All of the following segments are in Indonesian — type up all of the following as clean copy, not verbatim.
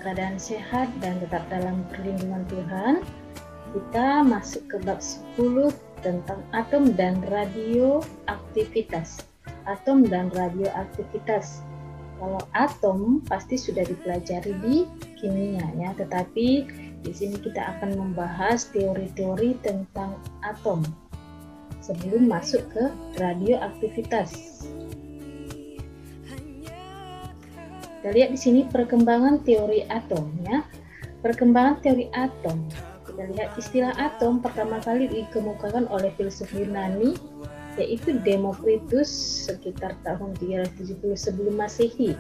keadaan sehat dan tetap dalam perlindungan Tuhan. Kita masuk ke bab 10 tentang atom dan radioaktivitas. Atom dan radioaktivitas. Kalau atom pasti sudah dipelajari di kimia ya, tetapi di sini kita akan membahas teori-teori tentang atom sebelum masuk ke radioaktivitas. Kita lihat di sini perkembangan teori atom ya. Perkembangan teori atom. Kita lihat istilah atom pertama kali dikemukakan oleh filsuf Yunani yaitu Demokritus sekitar tahun 370 sebelum Masehi.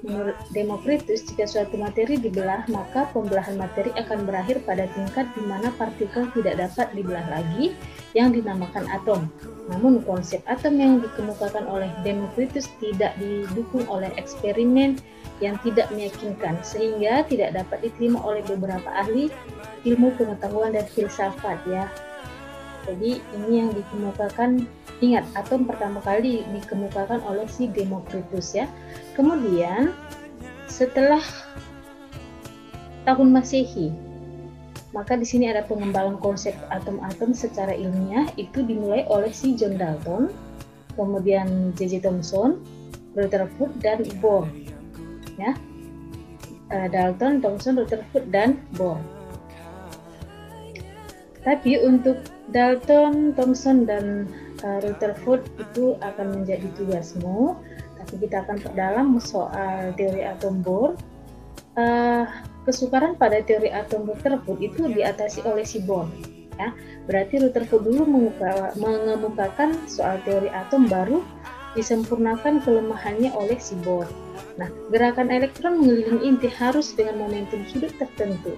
Menurut Demokritus, jika suatu materi dibelah, maka pembelahan materi akan berakhir pada tingkat di mana partikel tidak dapat dibelah lagi, yang dinamakan atom. Namun konsep atom yang dikemukakan oleh Demokritus tidak didukung oleh eksperimen yang tidak meyakinkan, sehingga tidak dapat diterima oleh beberapa ahli ilmu pengetahuan dan filsafat ya. Jadi ini yang dikemukakan, ingat atom pertama kali dikemukakan oleh si Demokritus ya. Kemudian setelah tahun Masehi, maka di sini ada pengembangan konsep atom-atom secara ilmiah itu dimulai oleh si John Dalton, kemudian J.J. Thomson, Rutherford dan Bohr. Ya, Dalton, Thomson, Rutherford dan Bohr. Tapi untuk Dalton, Thomson, dan Rutherford itu akan menjadi tugasmu. Tapi kita akan perdalam soal teori atom Bohr. Kesukaran pada teori atom Rutherford itu diatasi oleh si Bohr. Ya, berarti Rutherford dulu mengemukakan soal teori atom, baru disempurnakan kelemahannya oleh si Bohr. Nah, gerakan elektron mengelilingi inti harus dengan momentum sudut tertentu.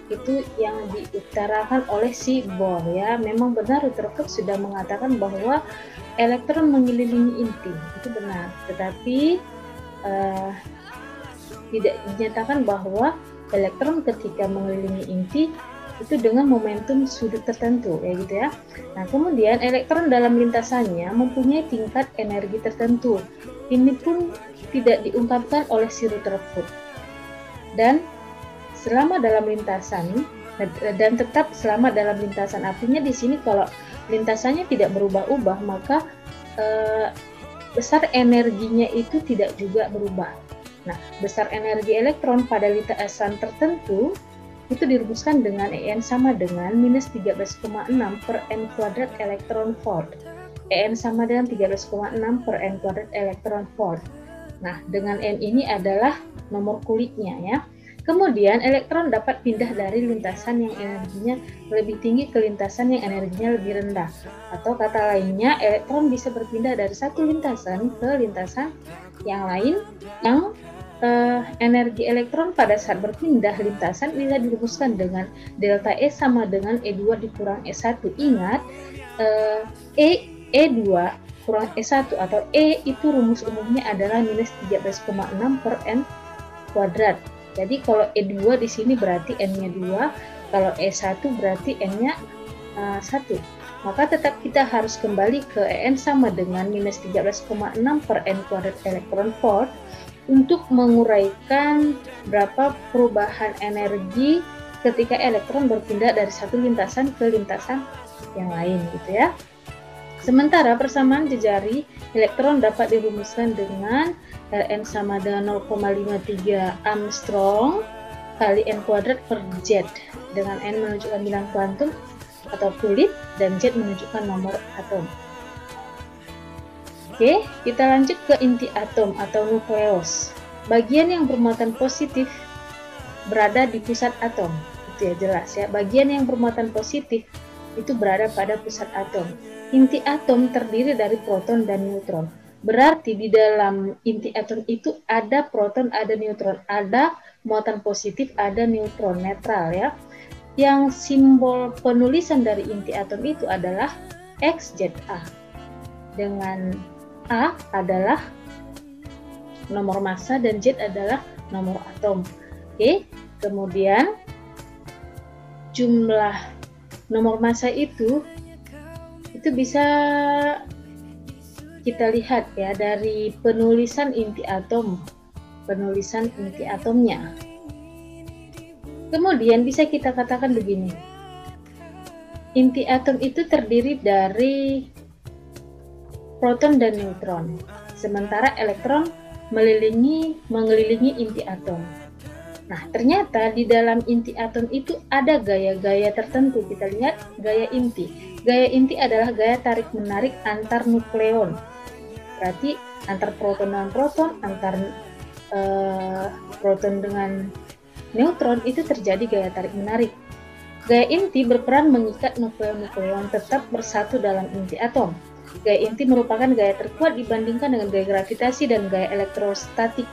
Itu yang diutarakan oleh si Bohr ya. Memang benar Rutherford sudah mengatakan bahwa elektron mengelilingi inti, itu benar. Tetapi tidak dinyatakan bahwa elektron ketika mengelilingi inti itu dengan momentum sudut tertentu ya gitu ya. Nah, kemudian elektron dalam lintasannya mempunyai tingkat energi tertentu. Ini pun tidak diungkapkan oleh si Rutherford. Dan selama dalam lintasan dan tetap selama dalam lintasan, artinya di sini kalau lintasannya tidak berubah-ubah maka besar energinya itu tidak juga berubah. Nah, besar energi elektron pada lintasan tertentu itu dirumuskan dengan En sama dengan minus 13,6 per N kuadrat elektron volt. En sama dengan 13,6 per N kuadrat elektron volt. Nah, dengan N ini adalah nomor kulitnya ya. Kemudian elektron dapat pindah dari lintasan yang energinya lebih tinggi ke lintasan yang energinya lebih rendah. Atau kata lainnya, elektron bisa berpindah dari satu lintasan ke lintasan yang lain yang energi elektron pada saat berpindah lintasan bisa dirumuskan dengan delta E sama dengan E2 dikurang E1. Ingat, E2 kurang E1 atau E itu rumus umumnya adalah minus 13,6 per N kuadrat. Jadi kalau E2 di sini berarti N-nya 2, kalau E1 berarti N-nya 1. Maka tetap kita harus kembali ke En sama dengan minus 13,6 per N kuadrat elektron volt untuk menguraikan berapa perubahan energi ketika elektron berpindah dari satu lintasan ke lintasan yang lain gitu ya. Sementara persamaan jejari elektron dapat dirumuskan dengan Ln sama dengan 0,53 Armstrong kali N kuadrat per Z, dengan N menunjukkan bilang kuantum atau kulit dan Z menunjukkan nomor atom. Oke, kita lanjut ke inti atom atau nukleus. Bagian yang bermuatan positif berada di pusat atom. Itu ya jelas ya. Bagian yang bermuatan positif itu berada pada pusat atom. Inti atom terdiri dari proton dan neutron. Berarti di dalam inti atom itu ada proton, ada neutron, ada muatan positif, ada neutron, netral ya. Yang simbol penulisan dari inti atom itu adalah XZA. Dengan A adalah nomor massa dan Z adalah nomor atom. Oke, kemudian jumlah nomor massa itu bisa kita lihat ya dari penulisan inti atom, penulisan inti atomnya. Kemudian bisa kita katakan begini, inti atom itu terdiri dari proton dan neutron, sementara elektron mengelilingi inti atom. Nah, ternyata di dalam inti atom itu ada gaya-gaya tertentu. Kita lihat gaya inti. Gaya inti adalah gaya tarik-menarik antar nukleon. Berarti antar proton dengan proton, antar proton dengan neutron itu terjadi gaya tarik-menarik. Gaya inti berperan mengikat nukleon-nukleon tetap bersatu dalam inti atom. Gaya inti merupakan gaya terkuat dibandingkan dengan gaya gravitasi dan gaya elektrostatik.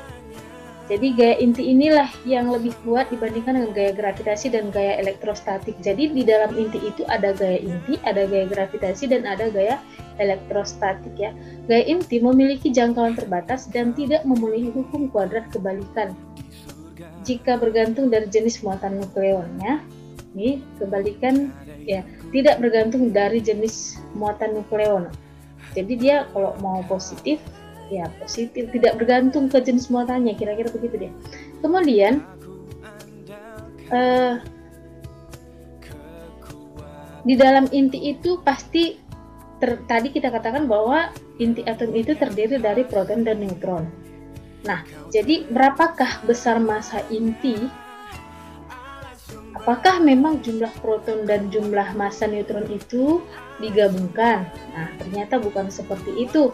Jadi gaya inti inilah yang lebih kuat dibandingkan dengan gaya gravitasi dan gaya elektrostatik. Jadi di dalam inti itu ada gaya inti, ada gaya gravitasi, dan ada gaya elektrostatik ya. Gaya inti memiliki jangkauan terbatas dan tidak memenuhi hukum kuadrat kebalikan jika bergantung dari jenis muatan nukleonnya. Ini kebalikan ya, tidak bergantung dari jenis muatan nukleon. Jadi dia kalau mau positif ya positif, tidak bergantung ke jenis muatannya, kira-kira begitu deh. Kemudian di dalam inti itu pasti tadi kita katakan bahwa inti atom itu terdiri dari proton dan neutron. Nah, jadi berapakah besar massa inti? Apakah memang jumlah proton dan jumlah massa neutron itu digabungkan? Nah, ternyata bukan seperti itu.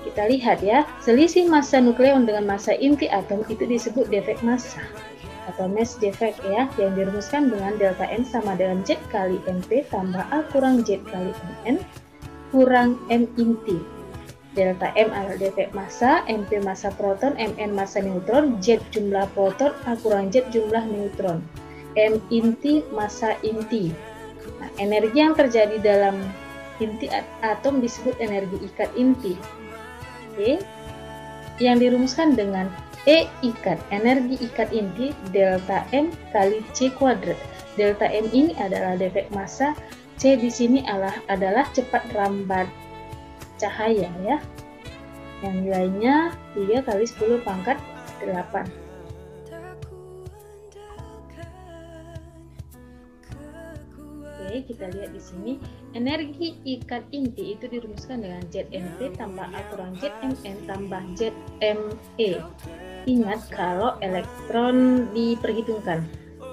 Kita lihat ya, selisih massa nukleon dengan massa inti atom itu disebut defek massa atau mass defect ya, yang dirumuskan dengan delta N sama dengan Z kali MP tambah A kurang Z kali Mn kurang M inti. Delta M adalah defek massa, MP massa proton, Mn massa neutron, Z jumlah proton, A kurang Z jumlah neutron, M inti massa inti. Nah, energi yang terjadi dalam inti atom disebut energi ikat inti. Oke, yang dirumuskan dengan E ikat, energi ikat inti delta M kali C kuadrat. Delta M ini adalah defek massa, C di sini adalah cepat rambat cahaya ya. Yang nilainya 3 kali 10 pangkat 8. Oke, kita lihat di sini energi ikat inti itu dirumuskan dengan ZNP tambah A kurang ZMN tambah ZME. Ingat kalau elektron diperhitungkan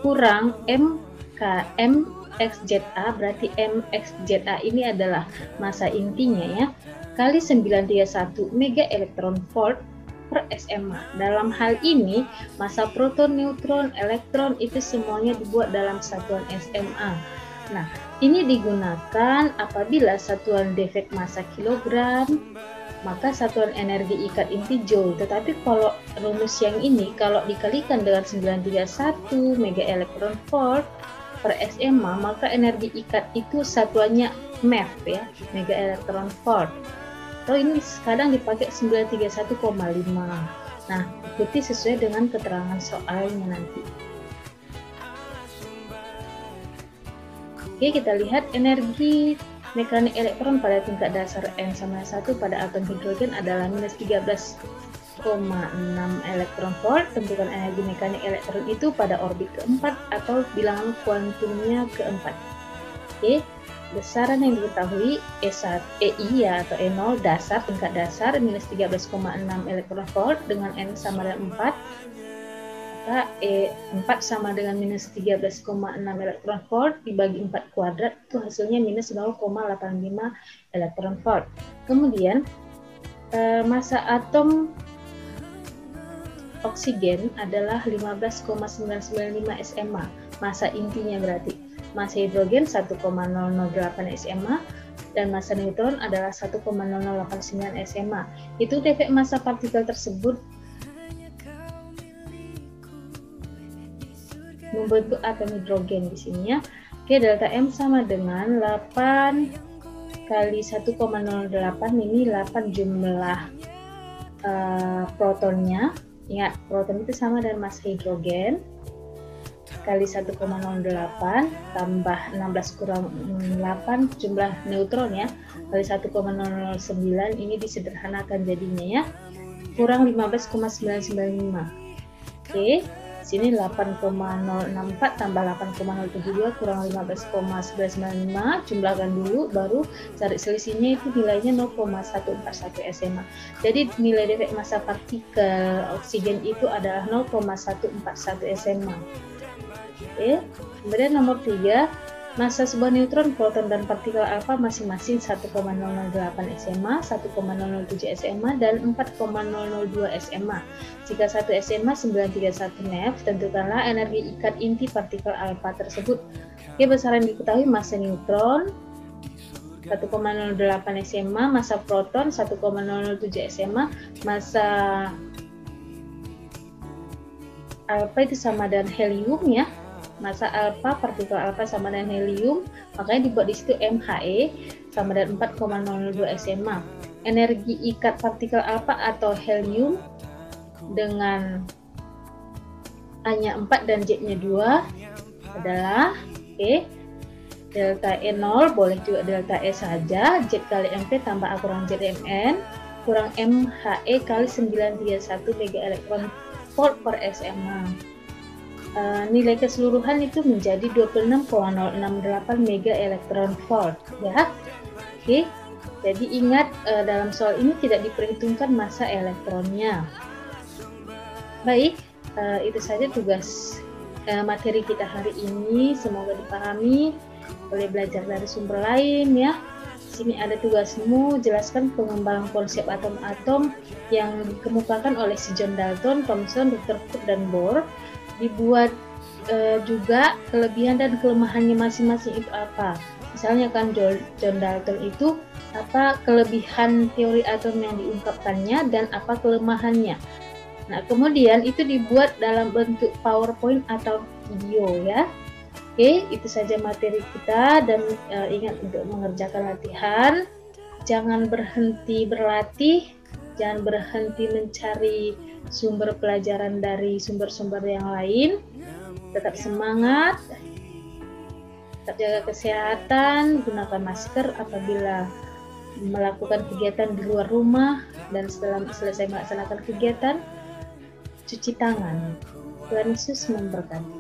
kurang MKM XZA, berarti MXZA ini adalah massa intinya ya, kali 931 mega elektron volt per SMA. Dalam hal ini massa proton, neutron, elektron itu semuanya dibuat dalam satuan SMA. Nah, ini digunakan apabila satuan defek massa kilogram, maka satuan energi ikat inti joule. Tetapi kalau rumus yang ini kalau dikalikan dengan 931 mega elektron volt per SMA, maka energi ikat itu satuannya MeV ya, mega elektron volt. Atau ini kadang dipakai 931,5. Nah, ikuti sesuai dengan keterangan soalnya nanti. Oke, kita lihat energi mekanik elektron pada tingkat dasar N sama 1 pada atom hidrogen adalah minus 13,6 elektron volt. Tentukan energi mekanik elektron itu pada orbit keempat atau bilangan kuantumnya keempat. Oke, besaran yang diketahui E1, EI ya, atau E0 dasar, tingkat dasar minus 13,6 elektron volt dengan N sama dengan 4. Maka E4 sama dengan minus 13,6 elektron volt dibagi 4 kuadrat itu hasilnya minus 0,85 elektron volt. Kemudian massa atom oksigen adalah 15,995 SMA, massa intinya berarti. Massa hidrogen 1,008 SMA dan massa neutron adalah 1,0089 SMA. Itu defek massa partikel tersebut membentuk atom hidrogen di sini ya. Oke, delta M sama dengan 8 kali 1,08, ini 8 jumlah protonnya. Ya, proton itu sama dengan massa hidrogen kali 1,08 tambah 16 kurang 8 jumlah neutron ya, kali 1,009, ini disederhanakan jadinya ya, kurang 15,995. Oke, Sini 8,064 tambah 8,072 kurang 15,995, jumlahkan dulu, baru cari selisihnya, itu nilainya 0,141 SMA. Jadi nilai defek massa partikel oksigen itu adalah 0,141 SMA. Oke. Kemudian nomor 3, massa sebuah neutron, proton, dan partikel alfa masing-masing 1,008 SMA, 1,007 SMA, dan 4,002 SMA. Jika 1 SMA 931 MeV, tentukanlah energi ikat inti partikel alfa tersebut. Oke, besaran diketahui: massa neutron 1,08 SMA, massa proton 1,007 SMA, massa alfa itu sama dengan helium ya. Massa alfa, partikel alfa sama dengan helium, makanya dibuat di situ MHE sama dengan 4,002 SMA. Energi ikat partikel alfa atau helium dengan A-nya 4 dan Z-nya 2 adalah delta E0, boleh juga delta E saja, Z kali MP tambah A kurang ZMN kurang MHE kali 931 mega elektron volt per SMA. Nilai keseluruhan itu menjadi 26,068 mega elektron volt ya. Oke, jadi ingat dalam soal ini tidak diperhitungkan massa elektronnya. Baik, itu saja tugas materi kita hari ini, semoga dipahami. Boleh belajar dari sumber lain ya. Sini ada tugasmu, jelaskan pengembangan konsep atom-atom yang dikemukakan oleh si John Dalton, Thomson, Rutherford, dan Bohr. Dibuat juga kelebihan dan kelemahannya masing-masing itu apa. Misalnya kan John Dalton itu apa kelebihan teori atom yang diungkapkannya dan apa kelemahannya. Nah, kemudian itu dibuat dalam bentuk PowerPoint atau video ya. Oke, itu saja materi kita, dan ingat untuk mengerjakan latihan. Jangan berhenti berlatih, jangan berhenti mencari sumber pelajaran dari sumber-sumber yang lain. Tetap semangat, tetap jaga kesehatan, gunakan masker apabila melakukan kegiatan di luar rumah, dan setelah selesai melaksanakan kegiatan, cuci tangan. Tuhan Yesus memberkati.